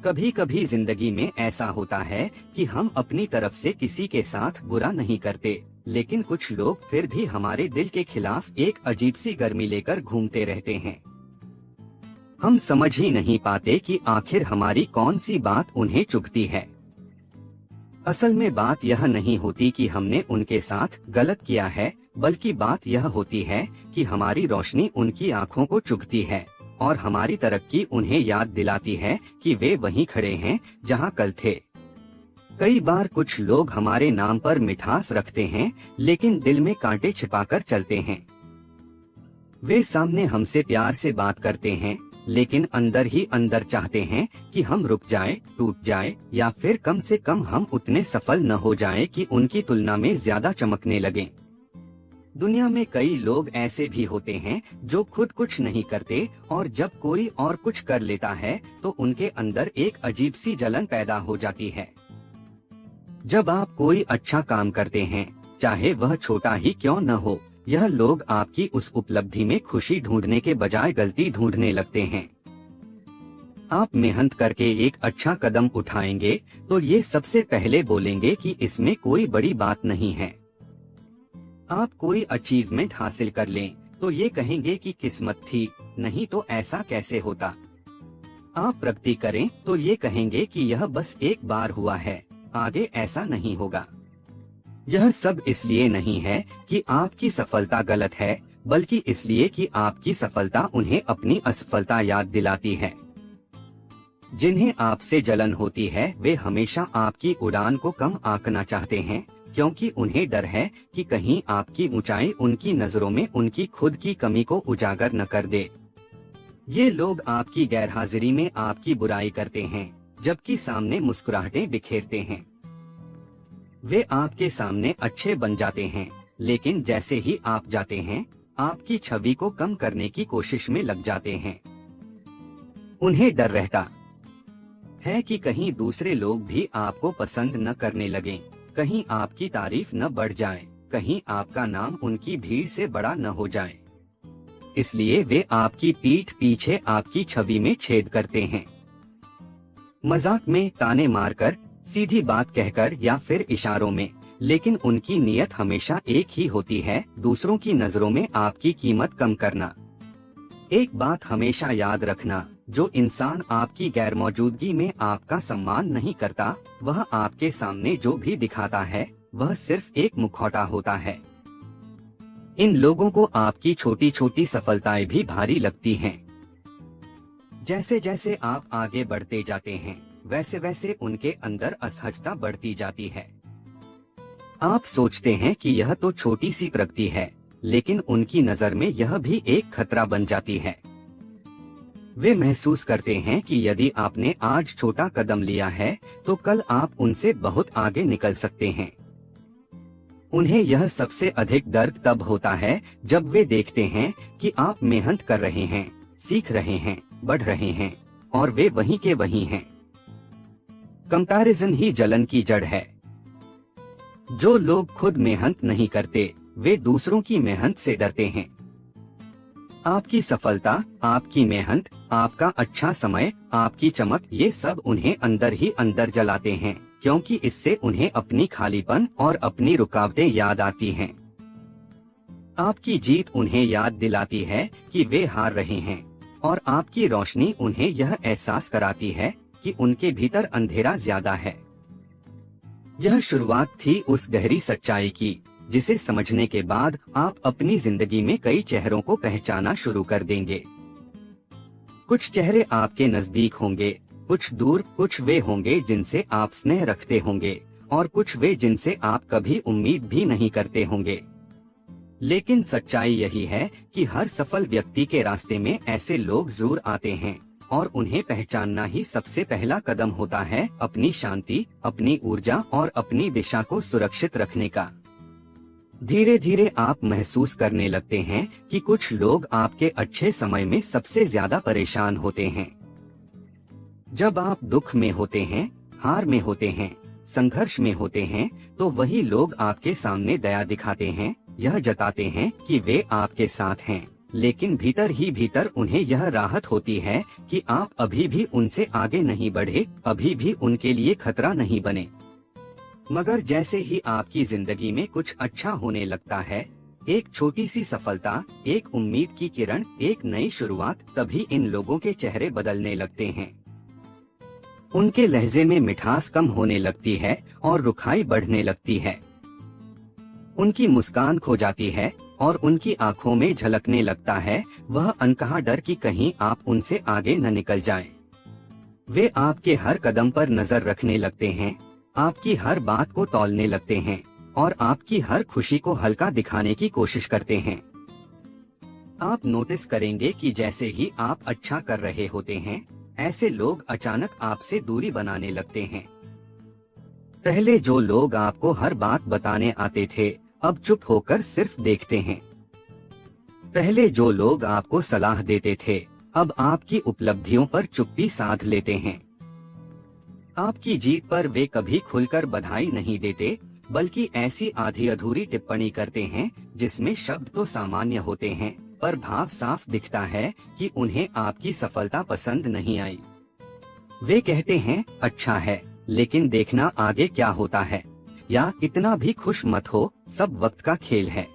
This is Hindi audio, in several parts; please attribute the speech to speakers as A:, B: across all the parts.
A: कभी कभी जिंदगी में ऐसा होता है कि हम अपनी तरफ से किसी के साथ बुरा नहीं करते, लेकिन कुछ लोग फिर भी हमारे दिल के खिलाफ एक अजीब सी गर्मी लेकर घूमते रहते हैं। हम समझ ही नहीं पाते कि आखिर हमारी कौन सी बात उन्हें चुभती है। असल में बात यह नहीं होती कि हमने उनके साथ गलत किया है, बल्कि बात यह होती है कि हमारी रोशनी उनकी आंखों को चुभती है और हमारी तरक्की उन्हें याद दिलाती है कि वे वहीं खड़े हैं जहां कल थे। कई बार कुछ लोग हमारे नाम पर मिठास रखते हैं, लेकिन दिल में कांटे छिपाकर चलते हैं। वे सामने हमसे प्यार से बात करते हैं, लेकिन अंदर ही अंदर चाहते हैं कि हम रुक जाएं, टूट जाएं, या फिर कम से कम हम उतने सफल न हो जाएं कि उनकी तुलना में ज्यादा चमकने लगें। दुनिया में कई लोग ऐसे भी होते हैं जो खुद कुछ नहीं करते, और जब कोई और कुछ कर लेता है तो उनके अंदर एक अजीब सी जलन पैदा हो जाती है। जब आप कोई अच्छा काम करते हैं, चाहे वह छोटा ही क्यों न हो, यह लोग आपकी उस उपलब्धि में खुशी ढूंढने के बजाय गलती ढूंढने लगते हैं। आप मेहनत करके एक अच्छा कदम उठाएंगे तो ये सबसे पहले बोलेंगे कि इसमें कोई बड़ी बात नहीं है। आप कोई अचीवमेंट हासिल कर लें तो ये कहेंगे कि किस्मत थी, नहीं तो ऐसा कैसे होता। आप प्रगति करें तो ये कहेंगे कि यह बस एक बार हुआ है, आगे ऐसा नहीं होगा। यह सब इसलिए नहीं है कि आपकी सफलता गलत है, बल्कि इसलिए कि आपकी सफलता उन्हें अपनी असफलता याद दिलाती है। जिन्हें आपसे जलन होती है वे हमेशा आपकी उड़ान को कम आंकना चाहते हैं, क्योंकि उन्हें डर है कि कहीं आपकी ऊंचाई उनकी नजरों में उनकी खुद की कमी को उजागर न कर दे। ये लोग आपकी गैरहाजिरी में आपकी बुराई करते हैं, जबकि सामने मुस्कुराहटें बिखेरते हैं। वे आपके सामने अच्छे बन जाते हैं, लेकिन जैसे ही आप जाते हैं, आपकी छवि को कम करने की कोशिश में लग जाते हैं। उन्हें डर रहता है कि कहीं दूसरे लोग भी आपको पसंद न करने लगें, कहीं आपकी तारीफ न बढ़ जाए, कहीं आपका नाम उनकी भीड़ से बड़ा न हो जाए। इसलिए वे आपकी पीठ पीछे आपकी छवि में छेद करते हैं। मजाक में, ताने मारकर, सीधी बात कहकर या फिर इशारों में, लेकिन उनकी नीयत हमेशा एक ही होती है, दूसरों की नजरों में आपकी कीमत कम करना। एक बात हमेशा याद रखना, जो इंसान आपकी गैरमौजूदगी में आपका सम्मान नहीं करता, वह आपके सामने जो भी दिखाता है वह सिर्फ एक मुखौटा होता है। इन लोगों को आपकी छोटी छोटी सफलताएं भी भारी लगती हैं। जैसे जैसे आप आगे बढ़ते जाते हैं, वैसे वैसे उनके अंदर असहजता बढ़ती जाती है। आप सोचते हैं कि यह तो छोटी सी प्रगति है, लेकिन उनकी नजर में यह भी एक खतरा बन जाती है। वे महसूस करते हैं कि यदि आपने आज छोटा कदम लिया है तो कल आप उनसे बहुत आगे निकल सकते हैं। उन्हें यह सबसे अधिक दर्द तब होता है जब वे देखते हैं कि आप मेहनत कर रहे हैं, सीख रहे हैं, बढ़ रहे हैं, और वे वहीं के वहीं हैं। कंपैरिजन ही जलन की जड़ है। जो लोग खुद मेहनत नहीं करते, वे दूसरों की मेहनत से डरते हैं। आपकी सफलता, आपकी मेहनत, आपका अच्छा समय, आपकी चमक, ये सब उन्हें अंदर ही अंदर जलाते हैं, क्योंकि इससे उन्हें अपनी खालीपन और अपनी रुकावटें याद आती हैं। आपकी जीत उन्हें याद दिलाती है कि वे हार रहे हैं, और आपकी रोशनी उन्हें यह एहसास कराती है कि उनके भीतर अंधेरा ज्यादा है। यह शुरुआत थी उस गहरी सच्चाई की, जिसे समझने के बाद आप अपनी जिंदगी में कई चेहरों को पहचाना शुरू कर देंगे। कुछ चेहरे आपके नजदीक होंगे, कुछ दूर, कुछ वे होंगे जिनसे आप स्नेह रखते होंगे, और कुछ वे जिनसे आप कभी उम्मीद भी नहीं करते होंगे। लेकिन सच्चाई यही है कि हर सफल व्यक्ति के रास्ते में ऐसे लोग जरूर आते हैं, और उन्हें पहचानना ही सबसे पहला कदम होता है अपनी शांति, अपनी ऊर्जा और अपनी दिशा को सुरक्षित रखने का। धीरे धीरे आप महसूस करने लगते हैं कि कुछ लोग आपके अच्छे समय में सबसे ज्यादा परेशान होते हैं। जब आप दुख में होते हैं, हार में होते हैं, संघर्ष में होते हैं, तो वही लोग आपके सामने दया दिखाते हैं, यह जताते हैं कि वे आपके साथ हैं, लेकिन भीतर ही भीतर उन्हें यह राहत होती है कि आप अभी भी उनसे आगे नहीं बढ़े, अभी भी उनके लिए खतरा नहीं बने। मगर जैसे ही आपकी जिंदगी में कुछ अच्छा होने लगता है, एक छोटी सी सफलता, एक उम्मीद की किरण, एक नई शुरुआत, तभी इन लोगों के चेहरे बदलने लगते हैं। उनके लहजे में मिठास कम होने लगती है और रुखाई बढ़ने लगती है। उनकी मुस्कान खो जाती है और उनकी आंखों में झलकने लगता है वह अनकहा डर कि कहीं आप उनसे आगे न निकल जाएं। वे आपके हर कदम पर नजर रखने लगते हैं, आपकी हर बात को तौलने लगते हैं और आपकी हर खुशी को हल्का दिखाने की कोशिश करते हैं। आप नोटिस करेंगे कि जैसे ही आप अच्छा कर रहे होते हैं, ऐसे लोग अचानक आपसे दूरी बनाने लगते हैं। पहले जो लोग आपको हर बात बताने आते थे, अब चुप होकर सिर्फ देखते हैं। पहले जो लोग आपको सलाह देते थे, अब आपकी उपलब्धियों पर चुप्पी साध लेते हैं। आपकी जीत पर वे कभी खुलकर बधाई नहीं देते, बल्कि ऐसी आधी अधूरी टिप्पणी करते हैं जिसमें शब्द तो सामान्य होते हैं, पर भाव साफ दिखता है कि उन्हें आपकी सफलता पसंद नहीं आई। वे कहते हैं, अच्छा है, लेकिन देखना आगे क्या होता है, या इतना भी खुश मत हो, सब वक्त का खेल है।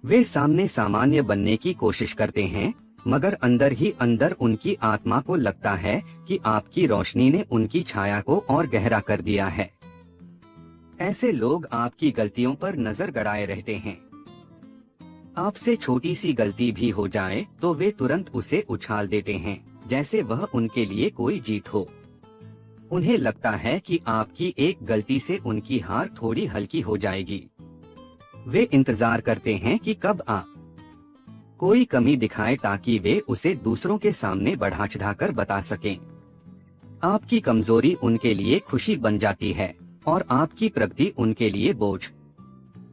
A: वे सामने सामान्य बनने की कोशिश करते हैं, मगर अंदर ही अंदर उनकी आत्मा को लगता है कि आपकी रोशनी ने उनकी छाया को और गहरा कर दिया है। ऐसे लोग आपकी गलतियों पर नजर गड़ाए रहते हैं। आपसे छोटी सी गलती भी हो जाए तो वे तुरंत उसे उछाल देते हैं, जैसे वह उनके लिए कोई जीत हो। उन्हें लगता है कि आपकी एक गलती से उनकी हार थोड़ी हल्की हो जाएगी। वे इंतजार करते हैं कि कब आप कोई कमी दिखाए ताकि वे उसे दूसरों के सामने बढ़ा चढ़ाकर बता सकें। आपकी कमजोरी उनके लिए खुशी बन जाती है और आपकी प्रगति उनके लिए बोझ।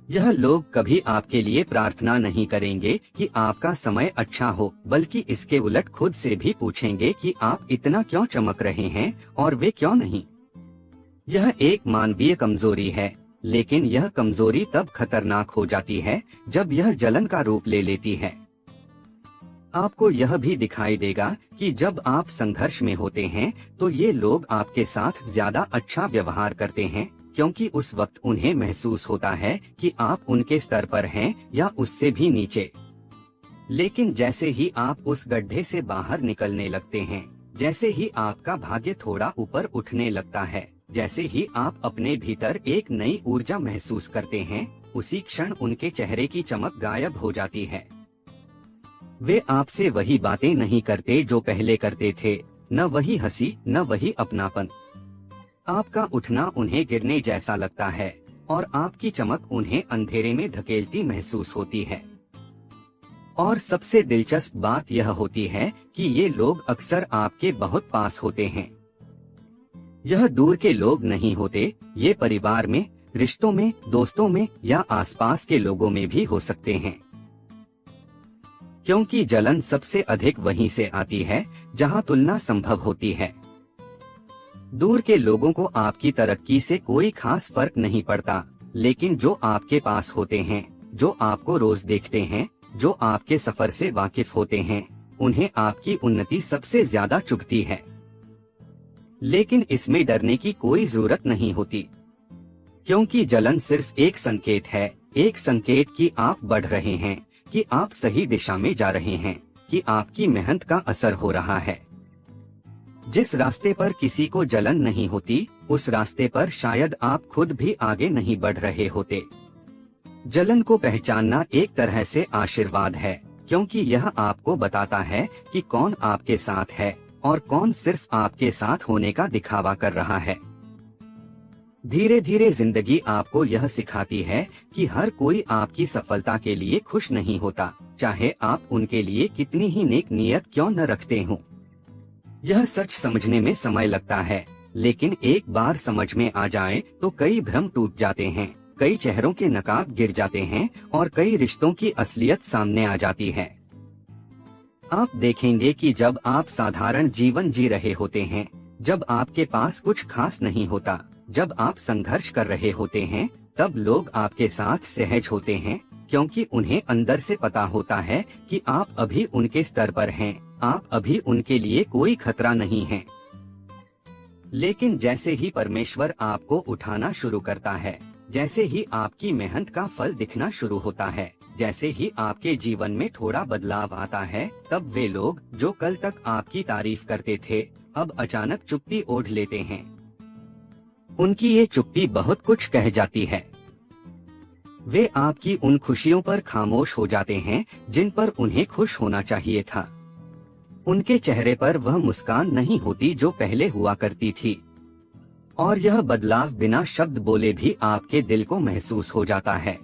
A: यह लोग कभी आपके लिए प्रार्थना नहीं करेंगे कि आपका समय अच्छा हो, बल्कि इसके उलट खुद से भी पूछेंगे कि आप इतना क्यों चमक रहे हैं और वे क्यों नहीं। यह एक मानवीय कमजोरी है, लेकिन यह कमजोरी तब खतरनाक हो जाती है जब यह जलन का रूप ले लेती है। आपको यह भी दिखाई देगा कि जब आप संघर्ष में होते हैं तो ये लोग आपके साथ ज्यादा अच्छा व्यवहार करते हैं, क्योंकि उस वक्त उन्हें महसूस होता है कि आप उनके स्तर पर हैं या उससे भी नीचे। लेकिन जैसे ही आप उस गड्ढे से बाहर निकलने लगते हैं, जैसे ही आपका भाग्य थोड़ा ऊपर उठने लगता है, जैसे ही आप अपने भीतर एक नई ऊर्जा महसूस करते हैं, उसी क्षण उनके चेहरे की चमक गायब हो जाती है। वे आपसे वही बातें नहीं करते जो पहले करते थे, न वही हंसी, न वही अपनापन। आपका उठना उन्हें गिरने जैसा लगता है और आपकी चमक उन्हें अंधेरे में धकेलती महसूस होती है। और सबसे दिलचस्प बात यह होती है कि ये लोग अक्सर आपके बहुत पास होते हैं। यह दूर के लोग नहीं होते, ये परिवार में, रिश्तों में, दोस्तों में या आसपास के लोगों में भी हो सकते हैं। क्योंकि जलन सबसे अधिक वहीं से आती है जहां तुलना संभव होती है। दूर के लोगों को आपकी तरक्की से कोई खास फर्क नहीं पड़ता, लेकिन जो आपके पास होते हैं, जो आपको रोज देखते हैं, जो आपके सफर से वाकिफ होते हैं, उन्हें आपकी उन्नति सबसे ज्यादा चुभती है। लेकिन इसमें डरने की कोई जरूरत नहीं होती, क्योंकि जलन सिर्फ एक संकेत है, एक संकेत कि आप बढ़ रहे हैं, कि आप सही दिशा में जा रहे हैं, कि आपकी मेहनत का असर हो रहा है। जिस रास्ते पर किसी को जलन नहीं होती, उस रास्ते पर शायद आप खुद भी आगे नहीं बढ़ रहे होते। जलन को पहचानना एक तरह से आशीर्वाद है, क्योंकि यह आपको बताता है कि कौन आपके साथ है और कौन सिर्फ आपके साथ होने का दिखावा कर रहा है। धीरे धीरे जिंदगी आपको यह सिखाती है कि हर कोई आपकी सफलता के लिए खुश नहीं होता, चाहे आप उनके लिए कितनी ही नेक नियत क्यों न रखते हों। यह सच समझने में समय लगता है, लेकिन एक बार समझ में आ जाए तो कई भ्रम टूट जाते हैं, कई चेहरों के नकाब गिर जाते हैं और कई रिश्तों की असलियत सामने आ जाती है। आप देखेंगे कि जब आप साधारण जीवन जी रहे होते हैं, जब आपके पास कुछ खास नहीं होता, जब आप संघर्ष कर रहे होते हैं, तब लोग आपके साथ सहज होते हैं, क्योंकि उन्हें अंदर से पता होता है कि आप अभी उनके स्तर पर हैं, आप अभी उनके लिए कोई खतरा नहीं है। लेकिन जैसे ही परमेश्वर आपको उठाना शुरू करता है, जैसे ही आपकी मेहनत का फल दिखना शुरू होता है, जैसे ही आपके जीवन में थोड़ा बदलाव आता है, तब वे लोग जो कल तक आपकी तारीफ करते थे, अब अचानक चुप्पी ओढ़ लेते हैं। उनकी ये चुप्पी बहुत कुछ कह जाती है। वे आपकी उन खुशियों पर खामोश हो जाते हैं जिन पर उन्हें खुश होना चाहिए था। उनके चेहरे पर वह मुस्कान नहीं होती जो पहले हुआ करती थी, और यह बदलाव बिना शब्द बोले भी आपके दिल को महसूस हो जाता है।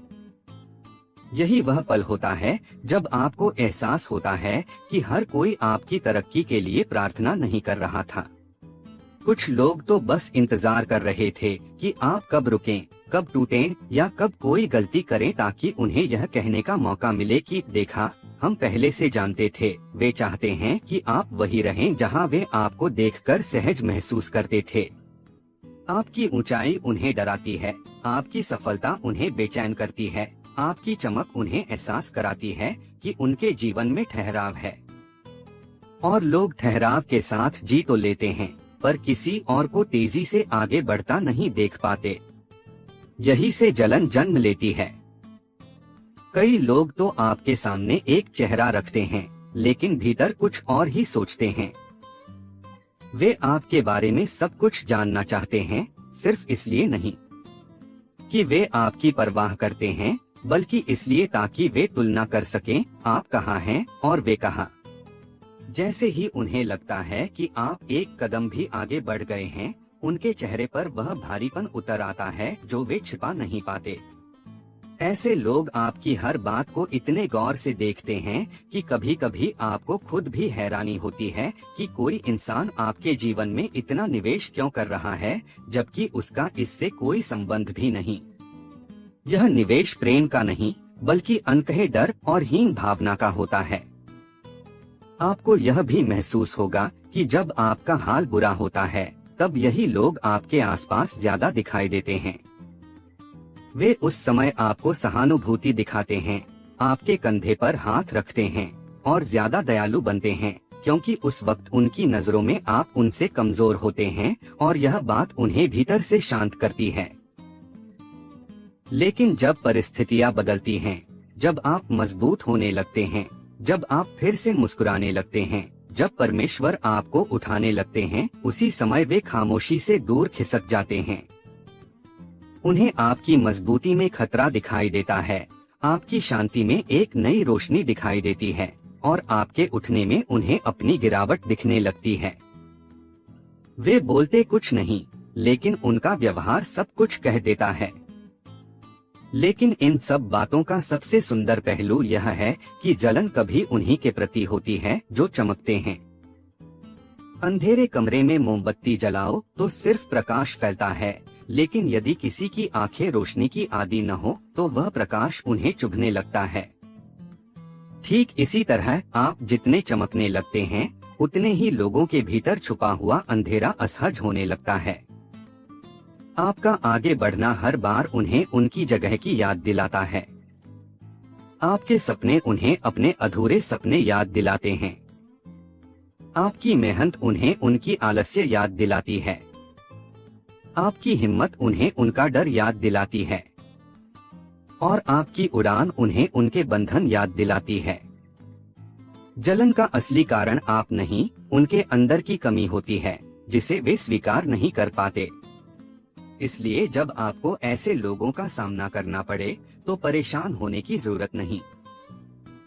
A: यही वह पल होता है जब आपको एहसास होता है कि हर कोई आपकी तरक्की के लिए प्रार्थना नहीं कर रहा था। कुछ लोग तो बस इंतजार कर रहे थे कि आप कब रुकें, कब टूटें या कब कोई गलती करें, ताकि उन्हें यह कहने का मौका मिले कि देखा, हम पहले से जानते थे। वे चाहते हैं कि आप वही रहें जहां वे आपको देखकर सहज महसूस करते थे। आपकी ऊंचाई उन्हें डराती है, आपकी सफलता उन्हें बेचैन करती है, आपकी चमक उन्हें एहसास कराती है कि उनके जीवन में ठहराव है। और लोग ठहराव के साथ जी तो लेते हैं, पर किसी और को तेजी से आगे बढ़ता नहीं देख पाते। यही से जलन जन्म लेती है। कई लोग तो आपके सामने एक चेहरा रखते हैं, लेकिन भीतर कुछ और ही सोचते हैं। वे आपके बारे में सब कुछ जानना चाहते हैं, सिर्फ इसलिए नहीं कि वे आपकी परवाह करते हैं, बल्कि इसलिए ताकि वे तुलना कर सकें, आप कहाँ हैं और वे कहाँ। जैसे ही उन्हें लगता है कि आप एक कदम भी आगे बढ़ गए हैं, उनके चेहरे पर वह भारीपन उतर आता है जो वे छिपा नहीं पाते। ऐसे लोग आपकी हर बात को इतने गौर से देखते हैं कि कभी कभी आपको खुद भी हैरानी होती है कि कोई इंसान आपके जीवन में इतना निवेश क्यों कर रहा है, जबकि उसका इससे कोई संबंध भी नहीं। यह निवेश प्रेम का नहीं, बल्कि अनकहे डर और हीन भावना का होता है। आपको यह भी महसूस होगा कि जब आपका हाल बुरा होता है, तब यही लोग आपके आसपास ज्यादा दिखाई देते हैं। वे उस समय आपको सहानुभूति दिखाते हैं, आपके कंधे पर हाथ रखते हैं और ज्यादा दयालु बनते हैं, क्योंकि उस वक्त उनकी नजरों में आप उनसे कमजोर होते हैं और यह बात उन्हें भीतर से शांत करती है। लेकिन जब परिस्थितियां बदलती हैं, जब आप मजबूत होने लगते हैं, जब आप फिर से मुस्कुराने लगते हैं, जब परमेश्वर आपको उठाने लगते हैं, उसी समय वे खामोशी से दूर खिसक जाते हैं। उन्हें आपकी मजबूती में खतरा दिखाई देता है, आपकी शांति में एक नई रोशनी दिखाई देती है और आपके उठने में उन्हें अपनी गिरावट दिखने लगती है। वे बोलते कुछ नहीं, लेकिन उनका व्यवहार सब कुछ कह देता है। लेकिन इन सब बातों का सबसे सुंदर पहलू यह है कि जलन कभी उन्हीं के प्रति होती है जो चमकते हैं। अंधेरे कमरे में मोमबत्ती जलाओ तो सिर्फ प्रकाश फैलता है, लेकिन यदि किसी की आंखें रोशनी की आदी न हो तो वह प्रकाश उन्हें चुभने लगता है। ठीक इसी तरह आप जितने चमकने लगते हैं, उतने ही लोगों के भीतर छुपा हुआ अंधेरा असहज होने लगता है। आपका आगे बढ़ना हर बार उन्हें उनकी जगह की याद दिलाता है। आपके सपने उन्हें अपने अधूरे सपने याद दिलाते हैं। आपकी मेहनत उन्हें उनकी आलस्य याद दिलाती है। आपकी हिम्मत उन्हें उनका डर याद दिलाती है और आपकी उड़ान उन्हें उनके बंधन याद दिलाती है। जलन का असली कारण आप नहीं, उनके अंदर की कमी होती है जिसे वे स्वीकार नहीं कर पाते। इसलिए जब आपको ऐसे लोगों का सामना करना पड़े तो परेशान होने की जरूरत नहीं।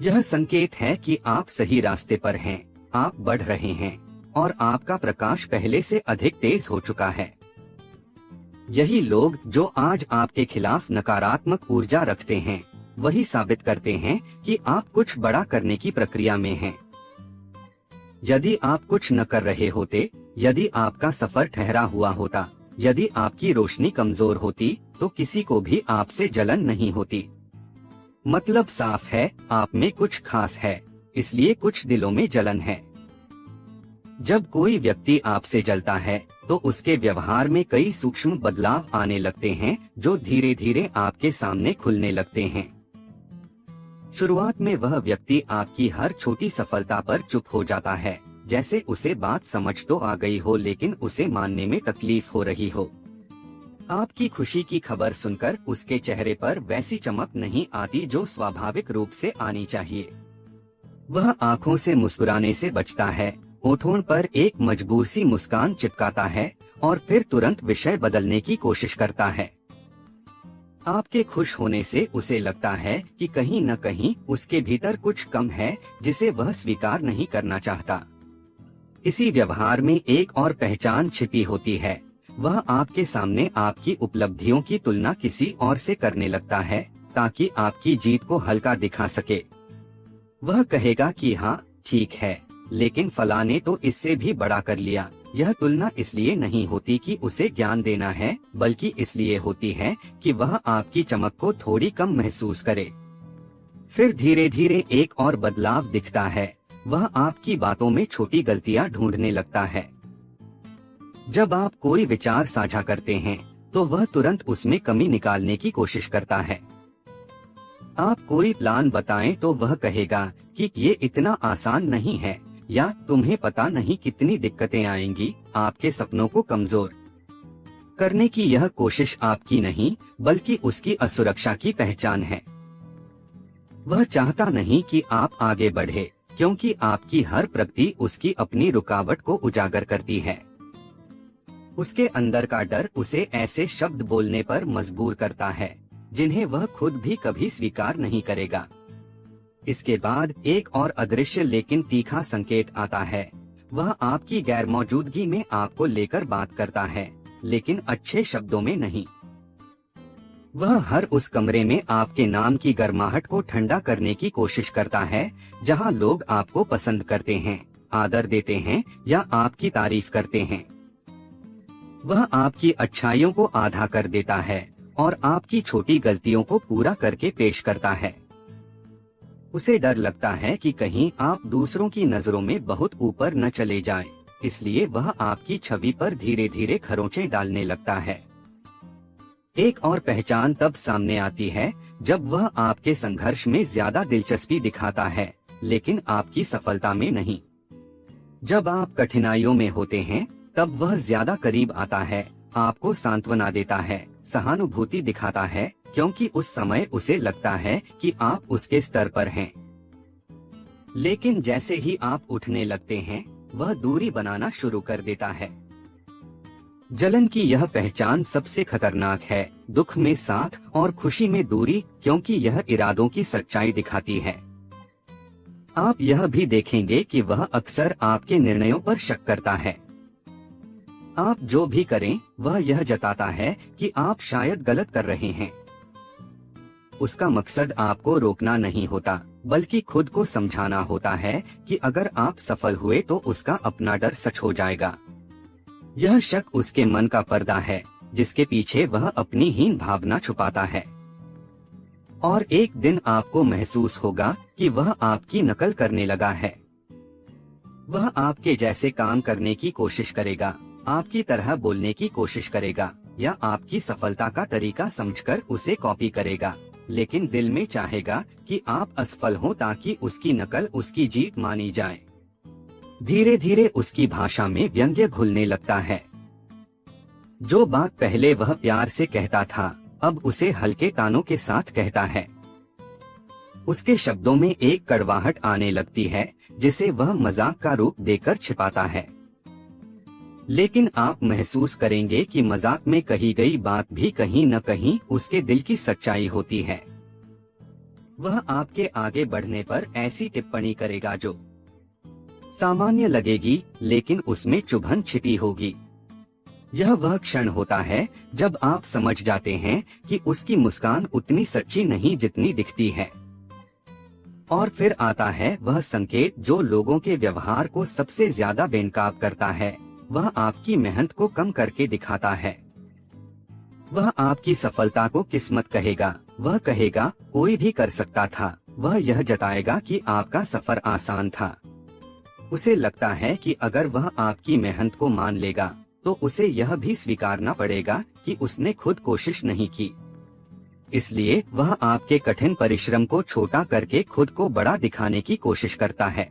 A: यह संकेत है कि आप सही रास्ते पर हैं, आप बढ़ रहे हैं और आपका प्रकाश पहले से अधिक तेज हो चुका है। यही लोग जो आज आपके खिलाफ नकारात्मक ऊर्जा रखते हैं, वही साबित करते हैं कि आप कुछ बड़ा करने की प्रक्रिया में हैं। यदि आप कुछ न कर रहे होते, यदि आपका सफर ठहरा हुआ होता, यदि आपकी रोशनी कमजोर होती, तो किसी को भी आपसे जलन नहीं होती। मतलब साफ है, आप में कुछ खास है, इसलिए कुछ दिलों में जलन है। जब कोई व्यक्ति आपसे जलता है तो उसके व्यवहार में कई सूक्ष्म बदलाव आने लगते हैं जो धीरे धीरे आपके सामने खुलने लगते हैं। शुरुआत में वह व्यक्ति आपकी हर छोटी सफलता पर चुप हो जाता है, जैसे उसे बात समझ तो आ गई हो लेकिन उसे मानने में तकलीफ हो रही हो। आपकी खुशी की खबर सुनकर उसके चेहरे पर वैसी चमक नहीं आती जो स्वाभाविक रूप से आनी चाहिए। वह आंखों से मुस्कुराने से बचता है, होठों पर एक मजबूर सी मुस्कान चिपकाता है और फिर तुरंत विषय बदलने की कोशिश करता है। आपके खुश होने से उसे लगता है कि कहीं न कहीं उसके भीतर कुछ कम है जिसे वह स्वीकार नहीं करना चाहता। इसी व्यवहार में एक और पहचान छिपी होती है। वह आपके सामने आपकी उपलब्धियों की तुलना किसी और से करने लगता है ताकि आपकी जीत को हल्का दिखा सके। वह कहेगा कि हाँ ठीक है, लेकिन फलां ने तो इससे भी बड़ा कर लिया। यह तुलना इसलिए नहीं होती कि उसे ज्ञान देना है, बल्कि इसलिए होती है कि वह आपकी चमक को थोड़ी कम महसूस करे। फिर धीरे धीरे एक और बदलाव दिखता है। वह आपकी बातों में छोटी गलतियां ढूंढने लगता है। जब आप कोई विचार साझा करते हैं, तो वह तुरंत उसमें कमी निकालने की कोशिश करता है। आप कोई प्लान बताएं तो वह कहेगा कि ये इतना आसान नहीं है, या तुम्हें पता नहीं कितनी दिक्कतें आएंगी। आपके सपनों को कमजोर करने की यह कोशिश आपकी नहीं, बल्कि उसकी असुरक्षा की पहचान है। वह चाहता नहीं कि आप आगे बढ़े, क्योंकि आपकी हर प्रगति उसकी अपनी रुकावट को उजागर करती है। उसके अंदर का डर उसे ऐसे शब्द बोलने पर मजबूर करता है जिन्हें वह खुद भी कभी स्वीकार नहीं करेगा। इसके बाद एक और अदृश्य लेकिन तीखा संकेत आता है। वह आपकी गैर मौजूदगी में आपको लेकर बात करता है, लेकिन अच्छे शब्दों में नहीं। वह हर उस कमरे में आपके नाम की गर्माहट को ठंडा करने की कोशिश करता है जहां लोग आपको पसंद करते हैं, आदर देते हैं या आपकी तारीफ करते हैं। वह आपकी अच्छाइयों को आधा कर देता है और आपकी छोटी गलतियों को पूरा करके पेश करता है। उसे डर लगता है कि कहीं आप दूसरों की नजरों में बहुत ऊपर न चले जाएं, इसलिए वह आपकी छवि पर धीरे धीरे खरोंचें डालने लगता है। एक और पहचान तब सामने आती है जब वह आपके संघर्ष में ज्यादा दिलचस्पी दिखाता है, लेकिन आपकी सफलता में नहीं। जब आप कठिनाइयों में होते हैं, तब वह ज्यादा करीब आता है, आपको सांत्वना देता है, सहानुभूति दिखाता है, क्योंकि उस समय उसे लगता है कि आप उसके स्तर पर हैं। लेकिन जैसे ही आप उठने लगते हैं, वह दूरी बनाना शुरू कर देता है। जलन की यह पहचान सबसे खतरनाक है, दुख में साथ और खुशी में दूरी, क्योंकि यह इरादों की सच्चाई दिखाती है। आप यह भी देखेंगे कि वह अक्सर आपके निर्णयों पर शक करता है। आप जो भी करें, वह यह जताता है कि आप शायद गलत कर रहे हैं। उसका मकसद आपको रोकना नहीं होता, बल्कि खुद को समझाना होता है कि अगर आप सफल हुए तो उसका अपना डर सच हो जाएगा। यह शक उसके मन का पर्दा है, जिसके पीछे वह अपनी हीन भावना छुपाता है। और एक दिन आपको महसूस होगा कि वह आपकी नकल करने लगा है। वह आपके जैसे काम करने की कोशिश करेगा, आपकी तरह बोलने की कोशिश करेगा, या आपकी सफलता का तरीका समझकर उसे कॉपी करेगा, लेकिन दिल में चाहेगा कि आप असफल हो ताकि उसकी नकल उसकी जीत मानी जाए। धीरे धीरे उसकी भाषा में व्यंग्य घुलने लगता है। जो बात पहले वह प्यार से कहता था, अब उसे हल्के तानों के साथ कहता है। उसके शब्दों में एक कड़वाहट आने लगती है, जिसे वह मजाक का रूप देकर छिपाता है। लेकिन आप महसूस करेंगे कि मजाक में कही गई बात भी कहीं न कहीं उसके दिल की सच्चाई होती है। वह आपके आगे बढ़ने पर ऐसी टिप्पणी करेगा जो सामान्य लगेगी, लेकिन उसमें चुभन छिपी होगी। यह वह क्षण होता है जब आप समझ जाते हैं कि उसकी मुस्कान उतनी सच्ची नहीं जितनी दिखती है। और फिर आता है वह संकेत जो लोगों के व्यवहार को सबसे ज्यादा बेनकाब करता है। वह आपकी मेहनत को कम करके दिखाता है। वह आपकी सफलता को किस्मत कहेगा। वह कहेगा कोई भी कर सकता था। वह यह जताएगा कि आपका सफर आसान था। उसे लगता है कि अगर वह आपकी मेहनत को मान लेगा तो उसे यह भी स्वीकारना पड़ेगा कि उसने खुद कोशिश नहीं की। इसलिए वह आपके कठिन परिश्रम को छोटा करके खुद को बड़ा दिखाने की कोशिश करता है।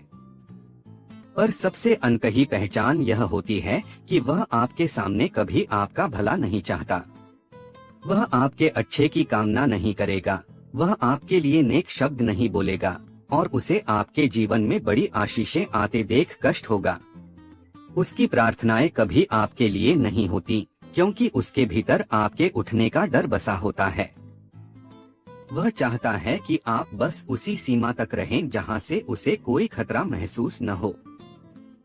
A: पर सबसे अनकही पहचान यह होती है कि वह आपके सामने कभी आपका भला नहीं चाहता। वह आपके अच्छे की कामना नहीं करेगा, वह आपके लिए नेक शब्द नहीं बोलेगा और उसे आपके जीवन में बड़ी आशीषें आते देख कष्ट होगा। उसकी प्रार्थनाएं कभी आपके लिए नहीं होती, क्योंकि उसके भीतर आपके उठने का डर बसा होता है। वह चाहता है कि आप बस उसी सीमा तक रहें जहां से उसे कोई खतरा महसूस न हो।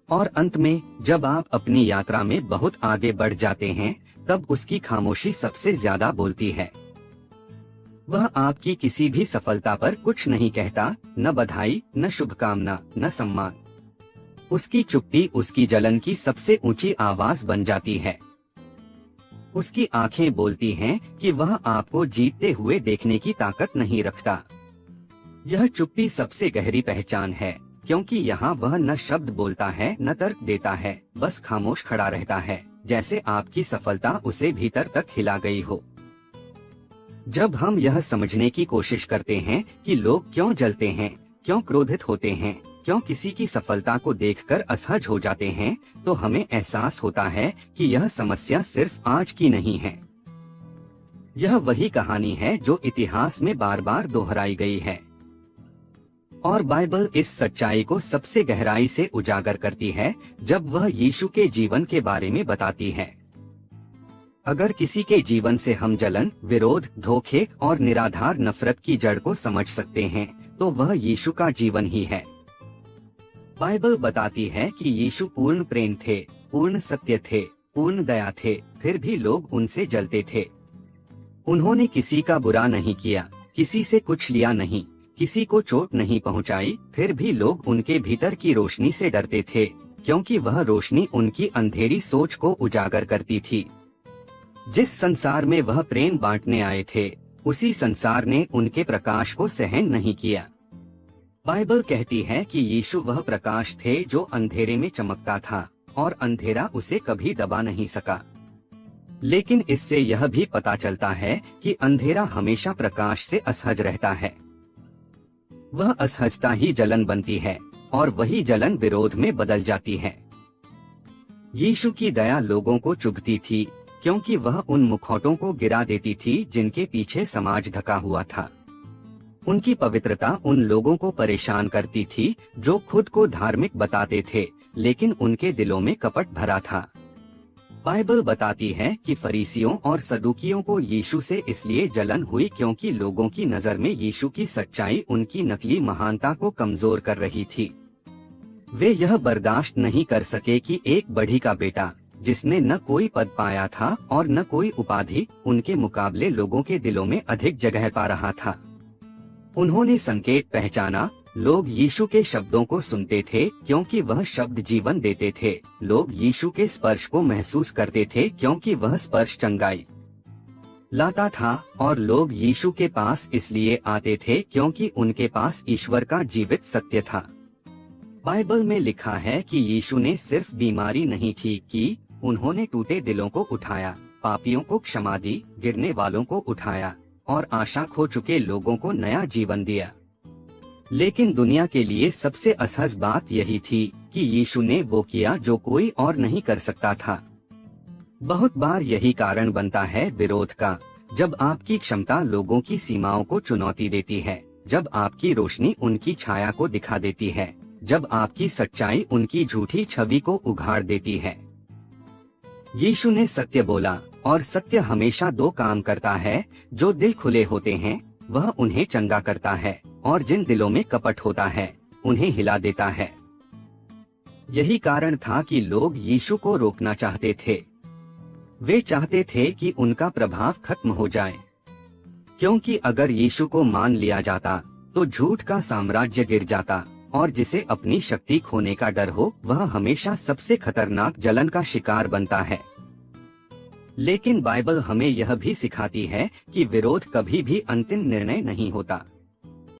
A: और अंत में जब आप अपनी यात्रा में बहुत आगे बढ़ जाते हैं, तब उसकी खामोशी सबसे ज्यादा बोलती है। वह आपकी किसी भी सफलता पर कुछ नहीं कहता, न बधाई, न शुभकामना, न सम्मान। उसकी चुप्पी उसकी जलन की सबसे ऊंची आवाज बन जाती है। उसकी आंखें बोलती हैं कि वह आपको जीतते हुए देखने की ताकत नहीं रखता। यह चुप्पी सबसे गहरी पहचान है, क्योंकि यहाँ वह न शब्द बोलता है, न तर्क देता है, बस खामोश खड़ा रहता है, जैसे आपकी सफलता उसे भीतर तक हिला गई हो। जब हम यह समझने की कोशिश करते हैं कि लोग क्यों जलते हैं, क्यों क्रोधित होते हैं, क्यों किसी की सफलता को देखकर असहज हो जाते हैं, तो हमें एहसास होता है कि यह समस्या सिर्फ आज की नहीं है। यह वही कहानी है जो इतिहास में बार बार दोहराई गई है। और बाइबल इस सच्चाई को सबसे गहराई से उजागर करती है जब वह यीशु के जीवन के बारे में बताती है। अगर किसी के जीवन से हम जलन, विरोध, धोखे और निराधार नफरत की जड़ को समझ सकते हैं, तो वह यीशु का जीवन ही है। बाइबल बताती है कि यीशु पूर्ण प्रेम थे, पूर्ण सत्य थे, पूर्ण दया थे, फिर भी लोग उनसे जलते थे। उन्होंने किसी का बुरा नहीं किया, किसी से कुछ लिया नहीं, किसी को चोट नहीं पहुंचाई, फिर भी लोग उनके भीतर की रोशनी से डरते थे, क्योंकि वह रोशनी उनकी अंधेरी सोच को उजागर करती थी। जिस संसार में वह प्रेम बांटने आए थे, उसी संसार ने उनके प्रकाश को सहन नहीं किया। बाइबल कहती है कि यीशु वह प्रकाश थे जो अंधेरे में चमकता था और अंधेरा उसे कभी दबा नहीं सका। लेकिन इससे यह भी पता चलता है कि अंधेरा हमेशा प्रकाश से असहज रहता है। वह असहजता ही जलन बनती है और वही जलन विरोध में बदल जाती है। यीशु की दया लोगों को चुभती थी, क्योंकि वह उन मुखौटों को गिरा देती थी जिनके पीछे समाज ढका हुआ था। उनकी पवित्रता उन लोगों को परेशान करती थी जो खुद को धार्मिक बताते थे, लेकिन उनके दिलों में कपट भरा था। बाइबल बताती है कि फरीसियों और सदूकियों को यीशु से इसलिए जलन हुई क्योंकि लोगों की नजर में यीशु की सच्चाई उनकी नकली महानता को कमजोर कर रही थी। वे यह बर्दाश्त नहीं कर सके कि एक बढ़ी का बेटा, जिसने न कोई पद पाया था और न कोई उपाधि, उनके मुकाबले लोगों के दिलों में अधिक जगह पा रहा था। उन्होंने संकेत पहचाना। लोग यीशु के शब्दों को सुनते थे क्योंकि वह शब्द जीवन देते थे। लोग यीशु के स्पर्श को महसूस करते थे क्योंकि वह स्पर्श चंगाई लाता था, और लोग यीशु के पास इसलिए आते थे क्योंकि उनके पास ईश्वर का जीवित सत्य था। बाइबल में लिखा है कि यीशु ने सिर्फ बीमारी नहीं ठीक की, उन्होंने टूटे दिलों को उठाया, पापियों को क्षमा दी, गिरने वालों को उठाया और आशा खो चुके लोगों को नया जीवन दिया। लेकिन दुनिया के लिए सबसे असहज बात यही थी कि यीशु ने वो किया जो कोई और नहीं कर सकता था। बहुत बार यही कारण बनता है विरोध का, जब आपकी क्षमता लोगों की सीमाओं को चुनौती देती है, जब आपकी रोशनी उनकी छाया को दिखा देती है, जब आपकी सच्चाई उनकी झूठी छवि को उघाड़ देती है। यीशु ने सत्य बोला, और सत्य हमेशा दो काम करता है। जो दिल खुले होते हैं वह उन्हें चंगा करता है, और जिन दिलों में कपट होता है उन्हें हिला देता है। यही कारण था कि लोग यीशु को रोकना चाहते थे। वे चाहते थे कि उनका प्रभाव खत्म हो जाए, क्योंकि अगर यीशु को मान लिया जाता तो झूठ का साम्राज्य गिर जाता, और जिसे अपनी शक्ति खोने का डर हो वह हमेशा सबसे खतरनाक जलन का शिकार बनता है। लेकिन बाइबल हमें यह भी सिखाती है कि विरोध कभी भी अंतिम निर्णय नहीं होता।